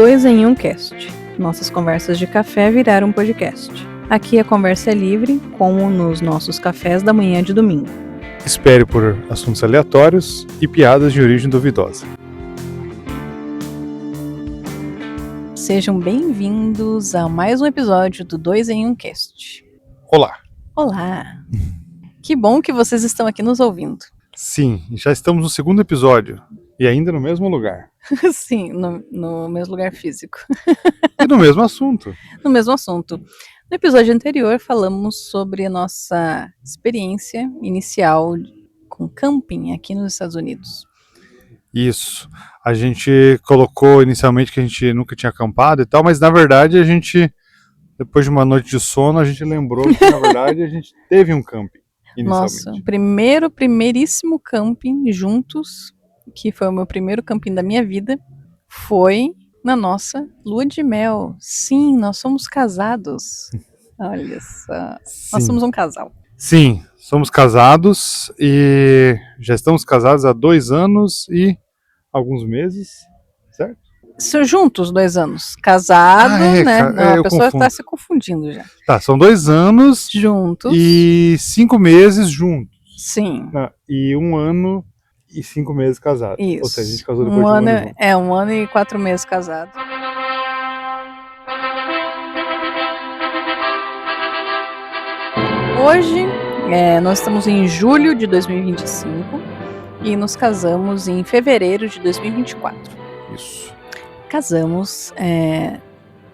2 em 1 Cast. Nossas conversas de café viraram um podcast. Aqui a conversa é livre, como nos nossos cafés da manhã de domingo. Espere por assuntos aleatórios e piadas de origem duvidosa. Sejam bem-vindos a mais um episódio do 2 em 1 Cast. Olá! Olá! Que bom que vocês estão aqui nos ouvindo. Sim, já estamos no segundo episódio e ainda no mesmo lugar. Sim, no mesmo lugar físico. E no mesmo assunto. No mesmo assunto. No episódio anterior falamos sobre a nossa experiência inicial com camping aqui nos Estados Unidos. Isso. A gente colocou inicialmente que a gente nunca tinha acampado e tal, mas na verdade a gente, depois de uma noite de sono, a gente lembrou que na verdade a gente teve um camping inicialmente. Nosso primeiríssimo camping juntos, que foi o meu primeiro camping da minha vida, foi na nossa lua de mel. Sim, nós somos casados. Olha só, nós somos um casal. Sim, somos casados e já estamos casados há 2 anos e alguns meses, certo? São juntos 2 anos. Casado, né? Não, a pessoa está se confundindo já. Tá, são 2 anos juntos e 5 meses juntos. Sim. E 1 ano e 5 meses casados. Isso. Ou seja, a gente casou depois de 1 ano junto. 1 ano e 4 meses casados. Hoje, nós estamos em julho de 2025 e nos casamos em fevereiro de 2024. Isso. Casamos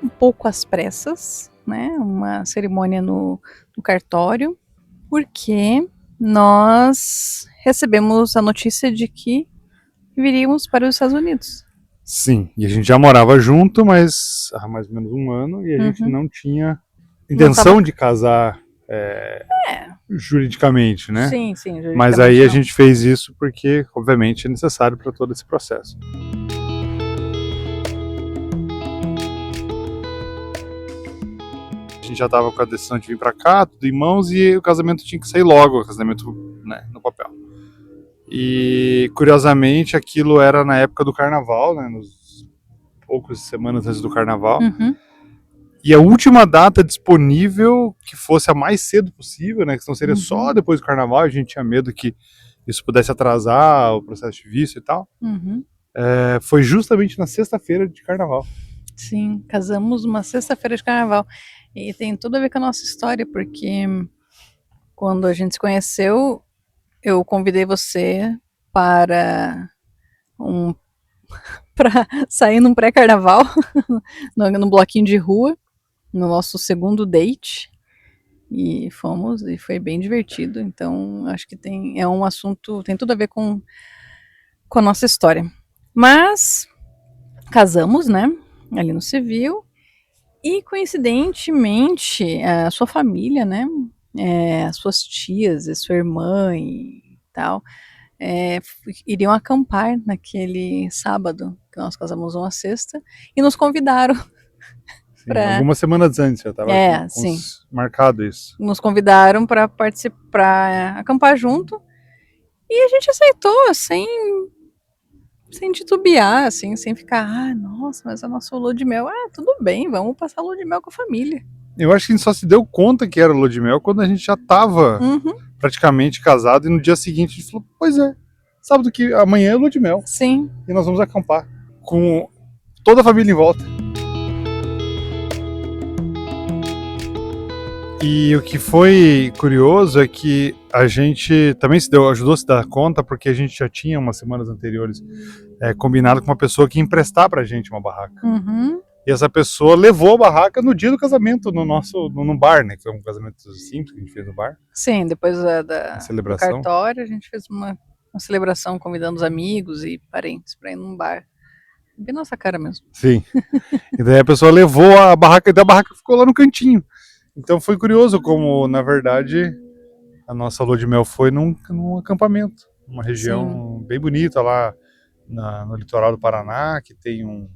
um pouco às pressas, né? Uma cerimônia no cartório, porque nós recebemos a notícia de que viríamos para os Estados Unidos. Sim, e a gente já morava junto, mas há mais ou menos 1 ano, e a gente não tinha intenção de casar juridicamente, né? Sim, juridicamente. Mas aí a gente fez isso porque, obviamente, é necessário para todo esse processo. A gente já estava com a decisão de vir para cá, tudo em mãos, e o casamento tinha que sair logo, o casamento, né, no papel. E, curiosamente, aquilo era na época do carnaval, né, nos poucas semanas antes do carnaval. E a última data disponível que fosse a mais cedo possível, né, que senão seria só depois do carnaval, a gente tinha medo que isso pudesse atrasar o processo de visto e tal. Foi justamente na sexta-feira de carnaval. Sim, casamos uma sexta-feira de carnaval. E tem tudo a ver com a nossa história, porque quando a gente se conheceu, eu convidei você para sair num pré-carnaval, no bloquinho de rua, no nosso segundo date. E fomos, e foi bem divertido. Então, acho que é um assunto, tem tudo a ver com a nossa história. Mas casamos, né? Ali no civil. E, coincidentemente, a sua família, né? As suas tias, a sua irmã e tal, iriam acampar naquele sábado, que nós casamos uma sexta, e nos convidaram. Algumas semanas antes já estava marcado isso. Nos convidaram para participar, acampar junto, e a gente aceitou, sem titubear, assim, sem ficar, nossa, mas a nossa lua de mel, tudo bem, vamos passar a lua de mel com a família. Eu acho que a gente só se deu conta que era lua de mel quando a gente já estava praticamente casado, e no dia seguinte a gente falou, pois é, sábado que amanhã é lua de mel. Sim. E nós vamos acampar com toda a família em volta. E o que foi curioso é que a gente também ajudou a se dar conta, porque a gente já tinha umas semanas anteriores combinado com uma pessoa que ia emprestar pra gente uma barraca. E essa pessoa levou a barraca no dia do casamento, no bar, né? Que foi um casamento simples que a gente fez no bar. Sim, depois da celebração. Do cartório, a gente fez uma celebração convidando os amigos e parentes pra ir num bar. Bem nossa cara mesmo. Sim. E daí a pessoa levou a barraca, e a barraca ficou lá no cantinho. Então foi curioso como, na verdade, a nossa lua de mel foi num acampamento. Uma região bem bonita lá no litoral do Paraná, que tem uma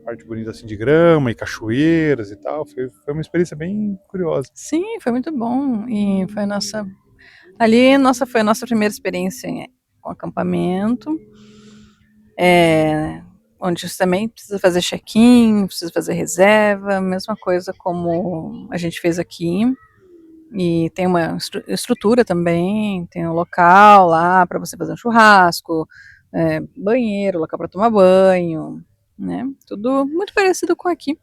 parte bonita assim de grama e cachoeiras e tal. Foi uma experiência bem curiosa. Sim, foi muito bom. E foi foi a nossa primeira experiência com acampamento. onde você também precisa fazer check-in, precisa fazer reserva, mesma coisa como a gente fez aqui. E tem uma estrutura também, tem um local lá para você fazer um churrasco, banheiro, local para tomar banho, né? Tudo muito parecido com aqui.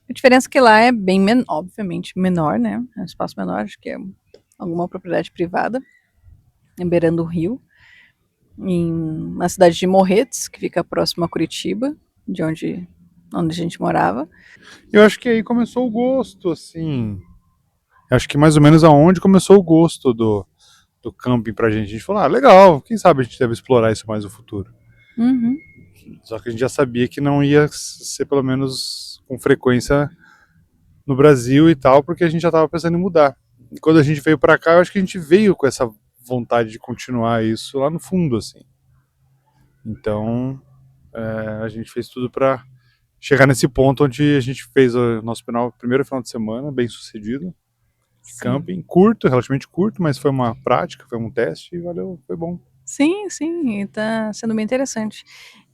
A diferença é que lá é bem, obviamente, menor, né? É um espaço menor, acho que é alguma propriedade privada, beirando o rio, na cidade de Morretes, que fica próximo a Curitiba, de onde a gente morava. Eu acho que aí começou o gosto, assim. Acho que mais ou menos aonde começou o gosto do camping pra gente. A gente falou, legal, quem sabe a gente deve explorar isso mais no futuro. Uhum. Só que a gente já sabia que não ia ser pelo menos com frequência no Brasil e tal, porque a gente já estava pensando em mudar. E quando a gente veio para cá, eu acho que a gente veio com essa vontade de continuar isso lá no fundo, assim. Então, a gente fez tudo para chegar nesse ponto onde a gente fez o nosso primeiro final de semana, bem sucedido, de camping, curto, relativamente curto, mas foi uma prática, foi um teste e valeu, foi bom. Sim, sim, tá sendo bem interessante.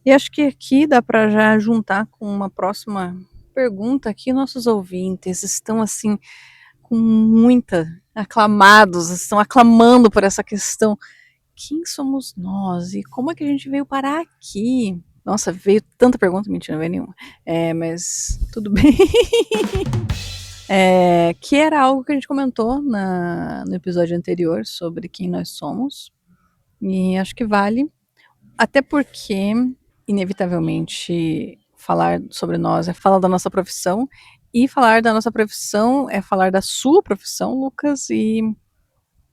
E acho que aqui dá para já juntar com uma próxima pergunta que nossos ouvintes estão assim com muita aclamados, estão aclamando por essa questão. Quem somos nós e como é que a gente veio parar aqui? Nossa, veio tanta pergunta, mentira, não veio nenhuma. Mas tudo bem. Que era algo que a gente comentou no episódio anterior sobre quem nós somos. E acho que vale. Até porque, inevitavelmente, falar sobre nós é falar da nossa profissão. E falar da nossa profissão é falar da sua profissão, Lucas, e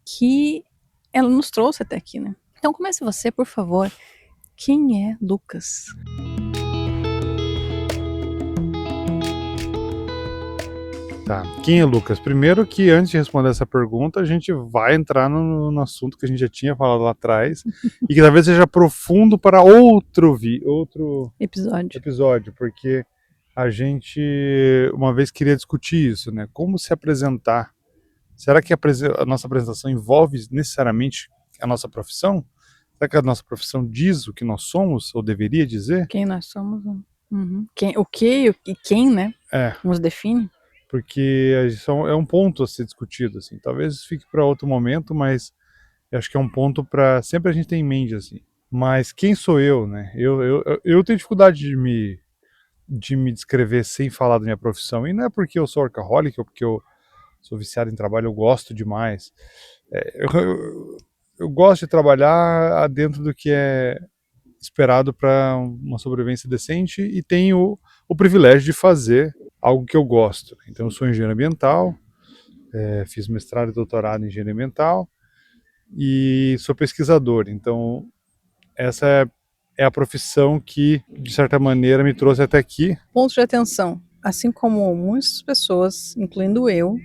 que ela nos trouxe até aqui, né? Então comece você, por favor. Quem é Lucas? Tá. Quem é Lucas? Primeiro que antes de responder essa pergunta, a gente vai entrar no assunto que a gente já tinha falado lá atrás e que talvez seja profundo para outro episódio, porque a gente uma vez queria discutir isso, né? Como se apresentar. Será que a nossa apresentação envolve necessariamente a nossa profissão? Será que a nossa profissão diz o que nós somos ou deveria dizer? Quem nós somos? Uhum. O que e quem, né? Nos define? Porque isso é um ponto a ser discutido, assim. Talvez fique para outro momento, mas eu acho que é um ponto para sempre a gente ter em mente, assim. Mas quem sou eu, né? Eu tenho dificuldade de me descrever sem falar da minha profissão. E não é porque eu sou workaholic ou porque eu sou viciado em trabalho, eu gosto demais. Eu gosto de trabalhar dentro do que é esperado para uma sobrevivência decente e tenho o privilégio de fazer algo que eu gosto. Então, eu sou engenheiro ambiental, fiz mestrado e doutorado em engenharia ambiental e sou pesquisador. Então, essa é a profissão que, de certa maneira, me trouxe até aqui. Ponto de atenção. Assim como muitas pessoas, incluindo eu,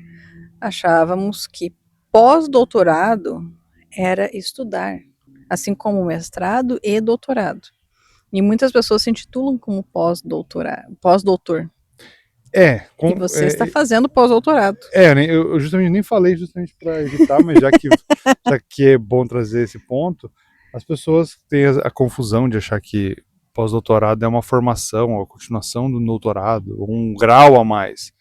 achávamos que pós-doutorado era estudar, assim como mestrado e doutorado. E muitas pessoas se intitulam como pós-doutor. E você está fazendo pós-doutorado. Eu justamente nem falei justamente para evitar, mas já que é bom trazer esse ponto, as pessoas têm a confusão de achar que pós-doutorado é uma formação, uma continuação do doutorado, um grau a mais.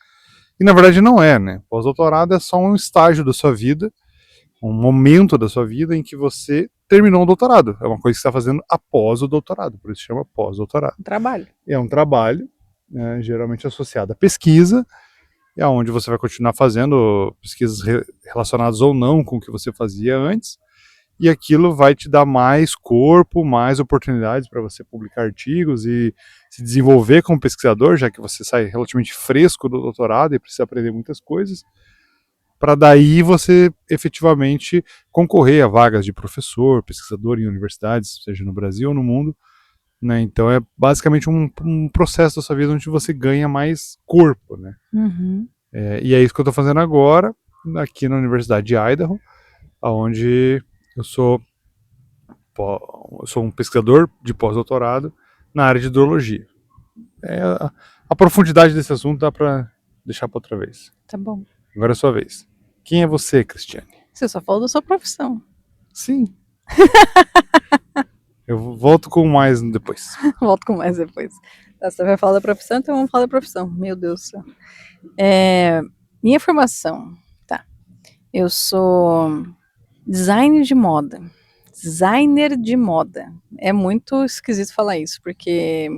E na verdade não é, né? Pós-doutorado é só um estágio da sua vida, um momento da sua vida em que você terminou o doutorado. É uma coisa que você está fazendo após o doutorado, por isso chama pós-doutorado. Um trabalho. É um trabalho, geralmente associado à pesquisa, é onde você vai continuar fazendo pesquisas relacionadas ou não com o que você fazia antes, e aquilo vai te dar mais corpo, mais oportunidades para você publicar artigos e se desenvolver como pesquisador, já que você sai relativamente fresco do doutorado e precisa aprender muitas coisas, para daí você efetivamente concorrer a vagas de professor, pesquisador em universidades, seja no Brasil ou no mundo, né? Então é basicamente um processo da sua vida onde você ganha mais corpo, né? Uhum. E é isso que eu estou fazendo agora, aqui na Universidade de Idaho, onde eu sou um pesquisador de pós-doutorado na área de hidrologia. A profundidade desse assunto dá para deixar para outra vez. Tá bom. Agora é a sua vez. Quem é você, Cristiane? Você só falou da sua profissão. Sim. Eu volto com mais depois. Volto com mais depois. Tá, você vai falar da profissão, então vamos falar da profissão. Meu Deus do céu. Minha formação, tá. Eu sou designer de moda. Designer de moda. É muito esquisito falar isso, porque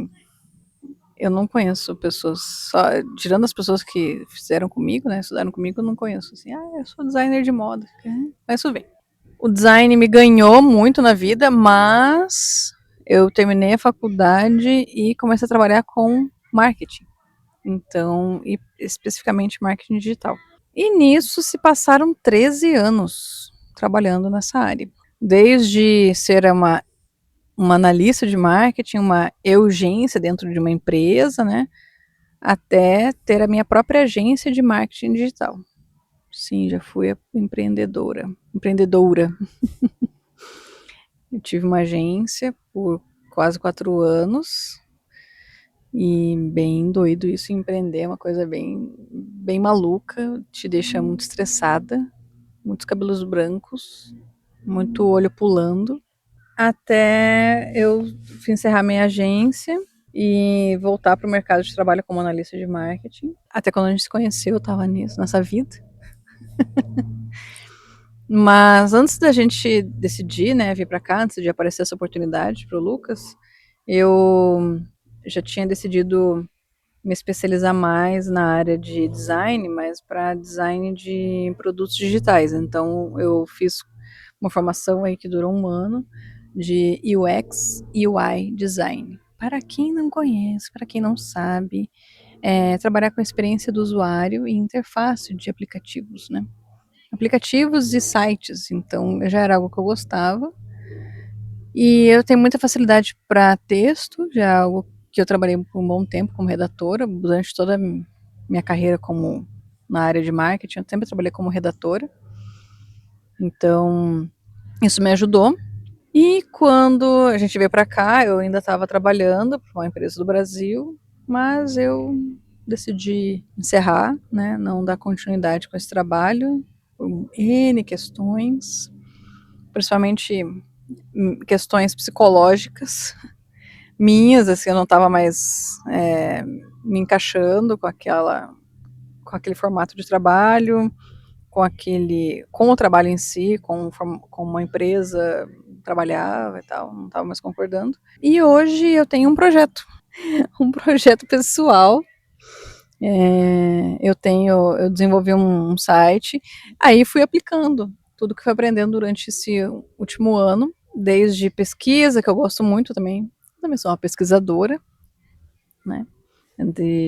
eu não conheço pessoas, só, tirando as pessoas que fizeram comigo, né, estudaram comigo, eu não conheço, assim, eu sou designer de moda, mas tudo bem. O design me ganhou muito na vida, mas eu terminei a faculdade e comecei a trabalhar com marketing, então, e especificamente marketing digital. E nisso se passaram 13 anos trabalhando nessa área. Desde ser uma analista de marketing, uma urgência dentro de uma empresa, né? Até ter a minha própria agência de marketing digital. Sim, já fui empreendedora. Empreendedora. Eu tive uma agência por quase 4 anos. E bem doido isso, empreender é uma coisa bem maluca, te deixa muito estressada, muitos cabelos brancos, muito olho pulando, até eu encerrar minha agência e voltar para o mercado de trabalho como analista de marketing. Até quando a gente se conheceu, eu estava nessa vida. Mas antes da gente decidir, né, vir para cá, antes de aparecer essa oportunidade para o Lucas, eu já tinha decidido me especializar mais na área de design, mas para design de produtos digitais. Então, eu fiz uma formação aí que durou 1 ano de UX UI Design. Para quem não conhece, para quem não sabe, trabalhar com a experiência do usuário e interface de aplicativos, né? Aplicativos e sites, então já era algo que eu gostava. E eu tenho muita facilidade para texto, já é algo que eu trabalhei por um bom tempo como redatora, durante toda a minha carreira como na área de marketing, eu sempre trabalhei como redatora. Então, isso me ajudou. E quando a gente veio para cá, eu ainda estava trabalhando para uma empresa do Brasil, mas eu decidi encerrar, né, não dar continuidade com esse trabalho, por N questões, principalmente questões psicológicas minhas, assim, eu não estava mais me encaixando com aquele formato de trabalho, com o trabalho em si, com uma empresa trabalhava e tal, não estava mais concordando. E hoje eu tenho um projeto, um projeto pessoal. Eu desenvolvi um site, aí fui aplicando tudo que fui aprendendo durante esse último ano, desde pesquisa, que eu gosto muito também sou uma pesquisadora, né,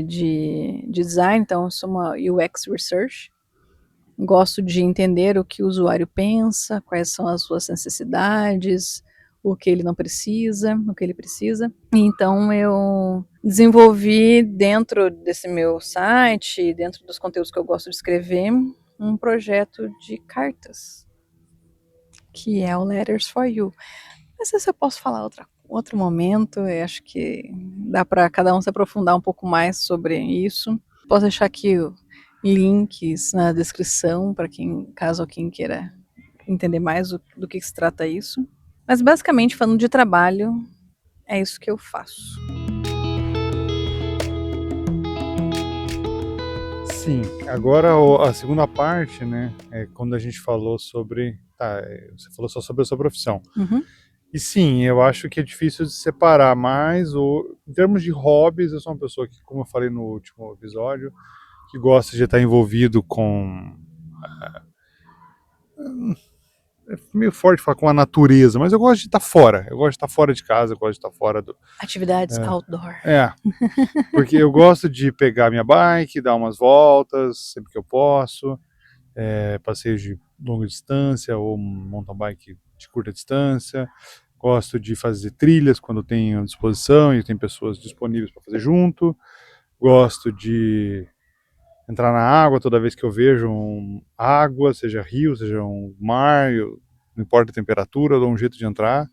de design, então eu sou uma UX Research, gosto de entender o que o usuário pensa, quais são as suas necessidades, o que ele não precisa, o que ele precisa. Então eu desenvolvi dentro desse meu site, dentro dos conteúdos que eu gosto de escrever, um projeto de cartas, que é o Letters for You. Mas isso eu posso falar outro momento, eu acho que dá para cada um se aprofundar um pouco mais sobre isso. Posso deixar aqui links na descrição para caso alguém queira entender mais do que se trata isso. Mas basicamente, falando de trabalho, é isso que eu faço. Sim, agora a segunda parte, né, é quando a gente falou sobre. Tá, você falou só sobre a sua profissão. Uhum. E sim, eu acho que é difícil de separar, mas em termos de hobbies, eu sou uma pessoa que, como eu falei no último episódio, que gosta de estar envolvido com. É meio forte falar com a natureza, mas eu gosto de estar fora. Eu gosto de estar fora de casa, eu gosto de estar fora do. Atividades outdoor. Porque eu gosto de pegar minha bike, dar umas voltas sempre que eu posso, passeios de longa distância ou mountain bike de curta distância. Gosto de fazer trilhas quando tenho disposição e tem pessoas disponíveis para fazer junto. Gosto de entrar na água toda vez que eu vejo água, seja rio, seja um mar, não importa a temperatura, eu dou um jeito de entrar.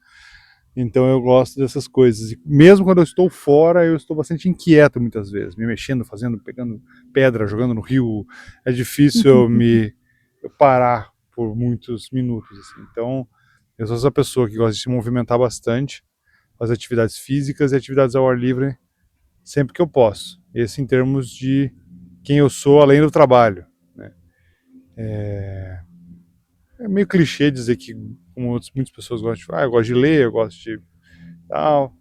Então eu gosto dessas coisas. E mesmo quando eu estou fora, eu estou bastante inquieto muitas vezes, me mexendo, pegando pedra, jogando no rio. É difícil eu parar por muitos minutos. Assim. Então eu sou essa pessoa que gosta de se movimentar bastante. fazer atividades físicas e atividades ao ar livre sempre que eu posso. Esse em termos de quem eu sou além do trabalho, né? É meio clichê dizer que, como muitas pessoas gostam, eu gosto de ler, eu gosto de tal.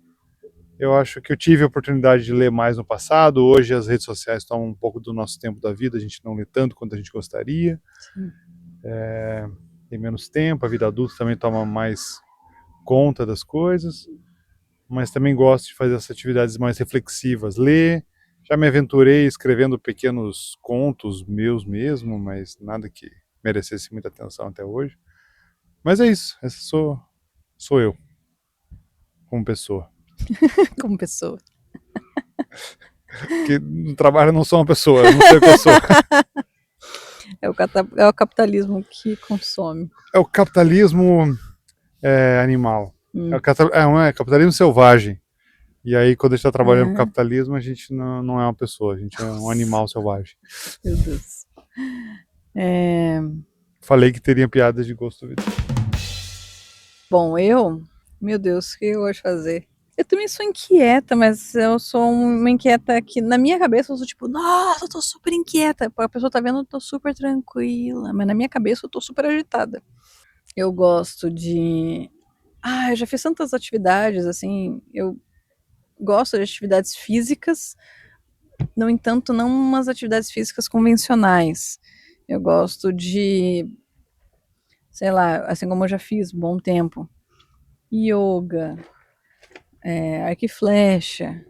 Eu acho que eu tive a oportunidade de ler mais no passado. Hoje as redes sociais tomam um pouco do nosso tempo da vida, a gente não lê tanto quanto a gente gostaria. Sim. Tem menos tempo, a vida adulta também toma mais conta das coisas, mas também gosto de fazer essas atividades mais reflexivas, ler. Já me aventurei escrevendo pequenos contos meus mesmo, mas nada que merecesse muita atenção até hoje. Mas é isso, essa sou eu, como pessoa. Como pessoa. Porque no trabalho eu não sou uma pessoa, eu não sei o que eu sou. É o capitalismo que consome. É o capitalismo animal. Hum. É capitalismo selvagem. E aí, quando a gente está trabalhando com É. capitalismo, a gente não é uma pessoa, a gente é um animal selvagem. Meu Deus. Falei que teria piadas de gosto duvidoso. Bom, meu Deus, o que eu gosto de fazer? Eu também sou inquieta, mas eu sou uma inquieta que, na minha cabeça, eu sou tipo, nossa, eu tô super inquieta. A pessoa tá vendo, eu tô super tranquila. Mas na minha cabeça, eu tô super agitada. Eu gosto de. Eu já fiz tantas atividades, assim. Eu gosto de atividades físicas, no entanto, não umas atividades físicas convencionais. Eu gosto de, sei lá, assim como eu já fiz um bom tempo, yoga, arco e flecha,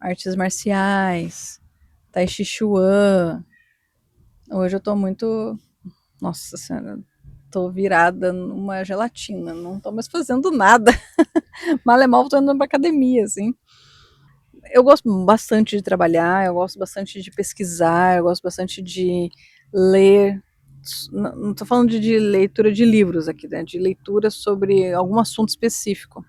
artes marciais, tai chi chuan. Hoje eu tô muito, nossa senhora, tô virada numa gelatina, não tô mais fazendo nada. Mal é mal, tô indo pra academia, assim. Eu gosto bastante de trabalhar, eu gosto bastante de pesquisar, eu gosto bastante de ler. Não estou falando de leitura de livros aqui, né? De leitura sobre algum assunto específico.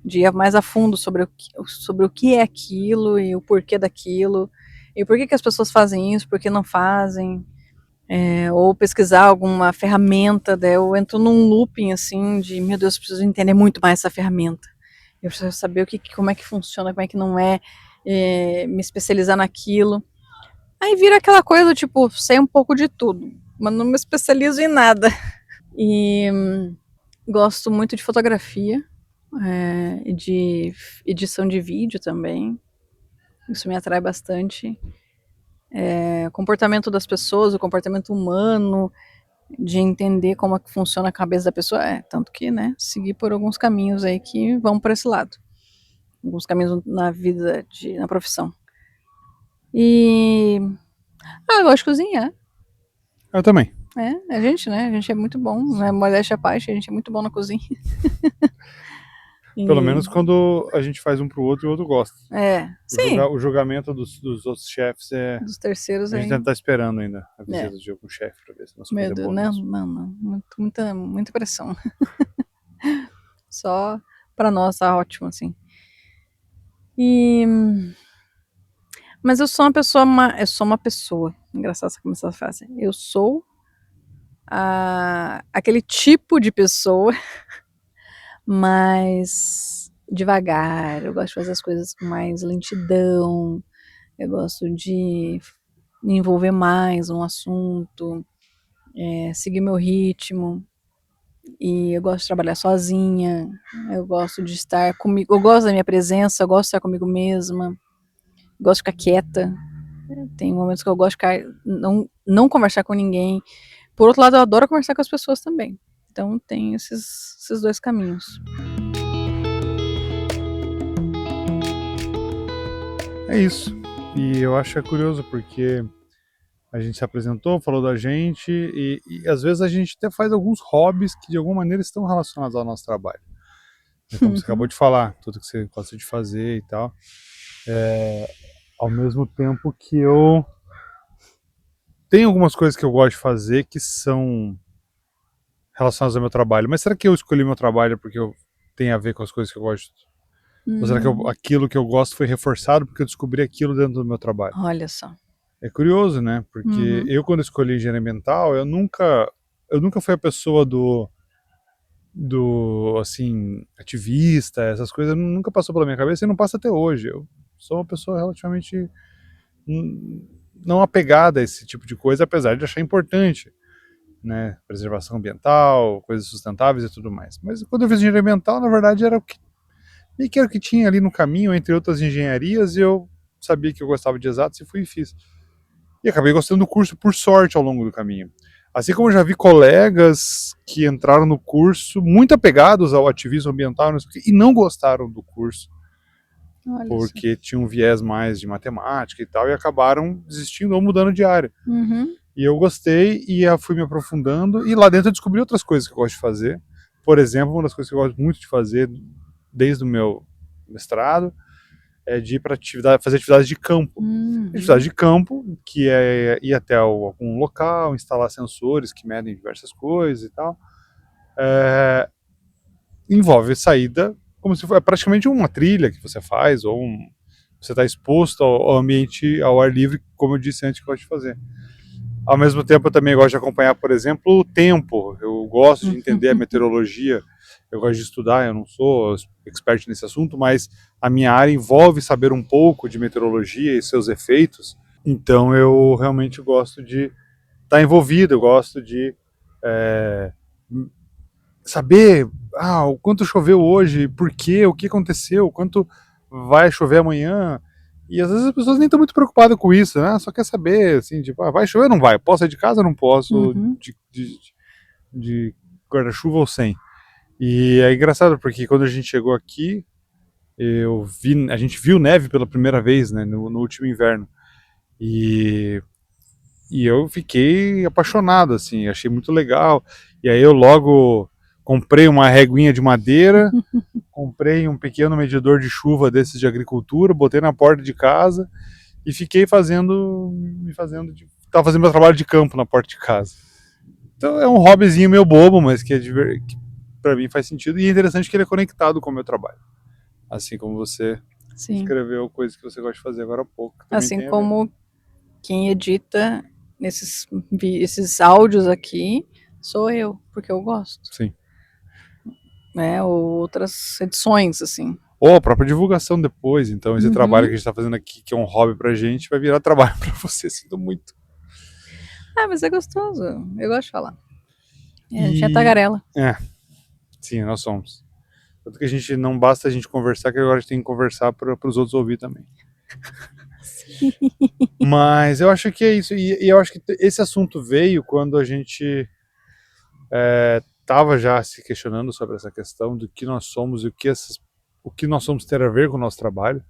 De ir mais a fundo sobre o que é aquilo e o porquê daquilo. E por que as pessoas fazem isso, por que não fazem. Ou pesquisar alguma ferramenta, daí eu entro num looping assim de, meu Deus, eu preciso entender muito mais essa ferramenta. Eu preciso saber como é que funciona, como é que não é, me especializar naquilo. Aí vira aquela coisa, tipo, sei um pouco de tudo, mas não me especializo em nada. E gosto muito de fotografia, e de edição de vídeo também. Isso me atrai bastante. O comportamento das pessoas, o comportamento humano, de entender como é que funciona a cabeça da pessoa, tanto que, né, seguir por alguns caminhos aí que vão para esse lado. Alguns caminhos na vida, na profissão. E. Eu gosto de cozinhar. Eu também. A gente, né? A gente é muito bom, né? Modéstia à parte, a gente é muito bom na cozinha. Pelo menos quando a gente faz um pro outro e o outro gosta. Sim. O julgamento dos outros chefes Dos terceiros a gente aí. deve estar esperando ainda a visita de algum chefe pra ver se nossa Meu coisa é Deus, boa não, mesmo. não. Muita pressão. Só pra nós tá ótimo, assim. Mas eu sou uma pessoa. Engraçado você começar a frase. Eu sou aquele tipo de pessoa mais devagar. Eu gosto de fazer as coisas com mais lentidão. Eu gosto de me envolver mais no assunto, seguir meu ritmo. E eu gosto de trabalhar sozinha. Eu gosto de estar comigo. Eu gosto da minha presença. Eu gosto de estar comigo mesma. Eu gosto de ficar quieta. Tem momentos que eu gosto de ficar, não conversar com ninguém. Por outro lado, eu adoro conversar com as pessoas também. Então tem esses dois caminhos. É isso. E eu acho curioso porque a gente se apresentou, falou da gente e às vezes a gente até faz alguns hobbies que de alguma maneira estão relacionados ao nosso trabalho. Como você acabou de falar, tudo que você gosta de fazer e tal. Ao mesmo tempo que eu tenho algumas coisas que eu gosto de fazer que são relacionadas ao meu trabalho. Mas será que eu escolhi meu trabalho porque eu tenho a ver com as coisas que eu gosto? Ou será que aquilo que eu gosto foi reforçado porque eu descobri aquilo dentro do meu trabalho? Olha só. É curioso, né? Porque eu, quando escolhi engenharia ambiental, eu nunca fui a pessoa do do assim, ativista, essas coisas nunca passou pela minha cabeça e não passa até hoje. Eu sou uma pessoa relativamente não apegada a esse tipo de coisa, apesar de achar importante, né, preservação ambiental, coisas sustentáveis e tudo mais. Mas quando eu fiz engenharia ambiental, na verdade era o que meio que era o que tinha ali no caminho, entre outras engenharias, e eu sabia que eu gostava de exatos e fui e fiz. E acabei gostando do curso por sorte ao longo do caminho. Assim como eu já vi colegas que entraram no curso muito apegados ao ativismo ambiental não sei o quê, e não gostaram do curso, Olha só. porque tinham um viés mais de matemática e tal, e acabaram desistindo ou mudando de área. Uhum. E eu gostei e fui me aprofundando, e lá dentro eu descobri outras coisas que eu gosto de fazer. Por exemplo, uma das coisas que eu gosto muito de fazer desde o meu mestrado é de ir para fazer atividades de campo. Atividade de campo, que é ir até algum local, instalar sensores que medem diversas coisas e tal. Envolve saída, como se fosse praticamente uma trilha que você faz, ou você está exposto ao ambiente, ao ar livre, como eu disse antes que eu gosto de fazer. Ao mesmo tempo, eu também gosto de acompanhar, por exemplo, o tempo. Eu gosto de entender a meteorologia, eu gosto de estudar, eu não sou expert nesse assunto, mas a minha área envolve saber um pouco de meteorologia e seus efeitos. Então, eu realmente gosto de estar envolvido, eu gosto de é, saber o quanto choveu hoje, por quê, o que aconteceu, quanto vai chover amanhã. E às vezes as pessoas nem estão muito preocupadas com isso, né? Só quer saber, assim, tipo, vai chover ou não vai? Posso sair de casa ou não posso? Uhum. De guarda-chuva ou sem? E é engraçado, porque quando a gente chegou aqui, a gente viu neve pela primeira vez, né, no último inverno. E, e eu fiquei apaixonado, assim, achei muito legal. E aí eu logo comprei uma reguinha de madeira, comprei um pequeno medidor de chuva desses de agricultura, botei na porta de casa e fiquei tava fazendo meu trabalho de campo na porta de casa. Então é um hobbyzinho meio bobo, mas que para mim faz sentido e é interessante que ele é conectado com o meu trabalho. Assim como você Sim. escreveu coisas que você gosta de fazer agora há pouco, que também Assim tem a ver. como quem edita esses áudios aqui sou eu, porque eu gosto. Sim. Né? Ou outras edições, assim. Ou a própria divulgação depois. Então, esse trabalho Uhum. que a gente está fazendo aqui, que é um hobby pra gente, vai virar trabalho pra você. Sinto muito. Ah, mas é gostoso. Eu gosto de falar. A gente é E. tagarela. Sim, nós somos. Tanto que a gente não basta a gente conversar, que agora a gente tem que conversar para os outros ouvir também. Mas eu acho que é isso. E eu acho que esse assunto veio quando a gente estava já se questionando sobre essa questão do que nós somos e o que nós somos ter a ver com o nosso trabalho.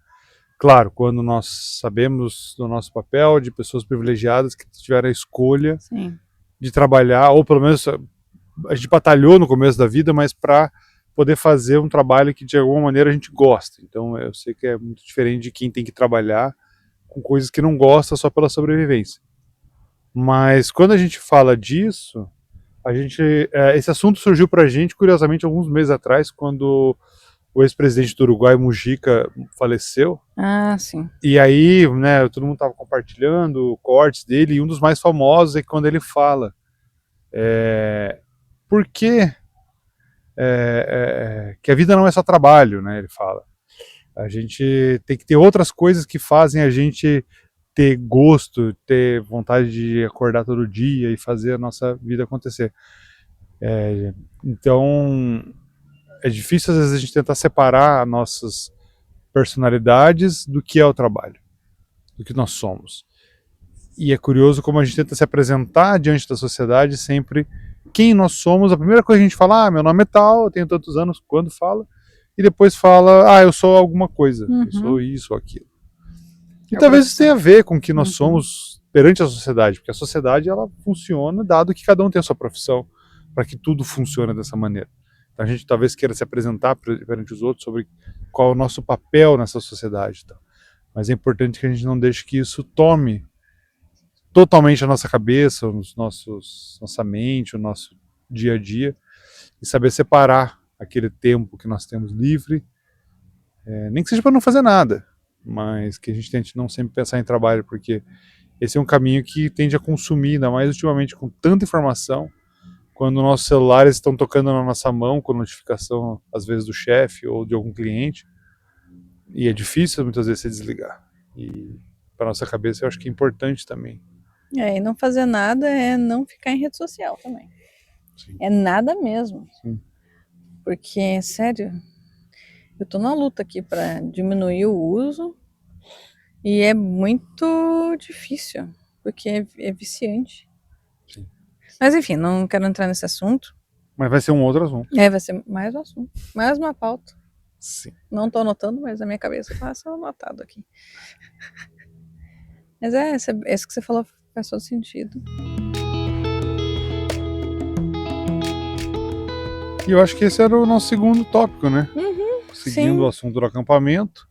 Claro, quando nós sabemos do nosso papel de pessoas privilegiadas que tiveram a escolha Sim. de trabalhar, ou pelo menos a gente batalhou no começo da vida, mas para poder fazer um trabalho que de alguma maneira a gente gosta. Então eu sei que é muito diferente de quem tem que trabalhar com coisas que não gosta só pela sobrevivência. Mas quando a gente fala disso, esse assunto surgiu para a gente, curiosamente, alguns meses atrás, quando o ex-presidente do Uruguai, Mujica, faleceu. Ah, sim. E aí, né, todo mundo estava compartilhando cortes dele, e um dos mais famosos é quando ele fala por que que a vida não é só trabalho, né? Ele fala. A gente tem que ter outras coisas que fazem a gente ter gosto, ter vontade de acordar todo dia e fazer a nossa vida acontecer. Então, é difícil às vezes a gente tentar separar nossas personalidades do que é o trabalho, do que nós somos. E é curioso como a gente tenta se apresentar diante da sociedade sempre quem nós somos. A primeira coisa que a gente fala, meu nome é tal, eu tenho tantos anos, quando fala, e depois fala, eu sou alguma coisa, eu sou isso ou aquilo. E talvez isso tenha a ver com o que nós somos perante a sociedade, porque a sociedade ela funciona dado que cada um tem a sua profissão, para que tudo funcione dessa maneira. Então a gente talvez queira se apresentar perante os outros sobre qual é o nosso papel nessa sociedade. Então. Mas é importante que a gente não deixe que isso tome totalmente a nossa cabeça, nossa mente, o nosso dia a dia, e saber separar aquele tempo que nós temos livre, nem que seja para não fazer nada, mas que a gente tente não sempre pensar em trabalho, porque esse é um caminho que tende a consumir, ainda mais ultimamente com tanta informação, quando nossos celulares estão tocando na nossa mão com notificação, às vezes do chefe ou de algum cliente, e é difícil muitas vezes se desligar. E para nossa cabeça eu acho que é importante também. E não fazer nada é não ficar em rede social também. Sim. É nada mesmo. Sim. Porque, sério, eu tô na luta aqui para diminuir o uso e é muito difícil, porque é viciante. Sim. Mas enfim, não quero entrar nesse assunto. Mas vai ser um outro assunto. Vai ser mais um assunto, mais uma pauta. Sim. Não tô anotando, mas na minha cabeça tá só anotado aqui. Mas esse que você falou faz todo sentido. E eu acho que esse era o nosso segundo tópico, né? Seguindo o assunto do acampamento,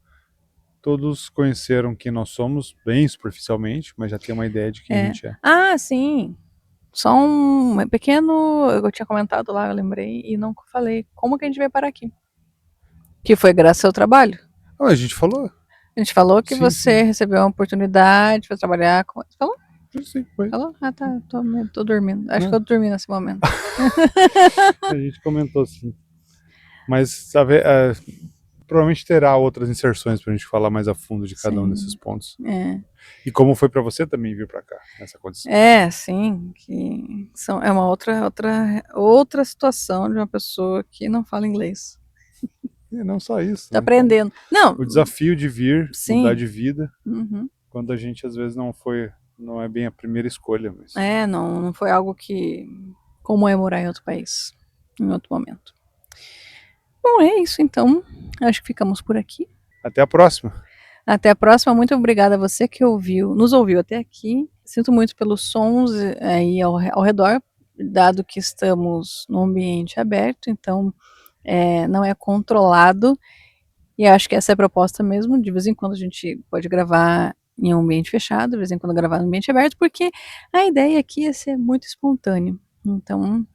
todos conheceram quem nós somos, bem superficialmente, mas já tem uma ideia de quem a gente é. Ah, sim. Só um pequeno, eu tinha comentado lá, eu lembrei, e não falei como que a gente veio parar aqui. Que foi graças ao trabalho. Ah, a gente falou? A gente falou que Sim, você recebeu uma oportunidade para trabalhar com... Você falou? Sim, foi. Falou? Ah, tá, tô dormindo. Acho que eu dormi nesse momento. A gente comentou sim. Mas, sabe, provavelmente terá outras inserções pra gente falar mais a fundo de cada um desses pontos. E como foi pra você também vir pra cá, nessa condição? Sim, é uma outra situação de uma pessoa que não fala inglês. E não só isso. Tá aprendendo. Não. O desafio de vir, mudar de vida, Uhum. quando a gente às vezes não é bem a primeira escolha. Mas... não foi algo como é morar em outro país, em outro momento. Bom, é isso então. Acho que ficamos por aqui. Até a próxima. Até a próxima. Muito obrigada a você que nos ouviu até aqui. Sinto muito pelos sons aí ao redor, dado que estamos num ambiente aberto, então não é controlado. E acho que essa é a proposta mesmo. De vez em quando a gente pode gravar em um ambiente fechado, de vez em quando gravar no ambiente aberto, porque a ideia aqui é ser muito espontâneo. Então,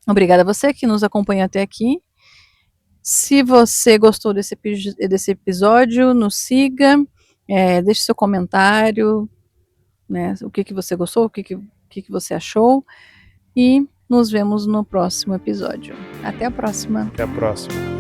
obrigada a você que nos acompanha até aqui. Se você gostou desse episódio, nos siga, deixe seu comentário, né, o que você gostou, o que você achou, e nos vemos no próximo episódio. Até a próxima. Até a próxima.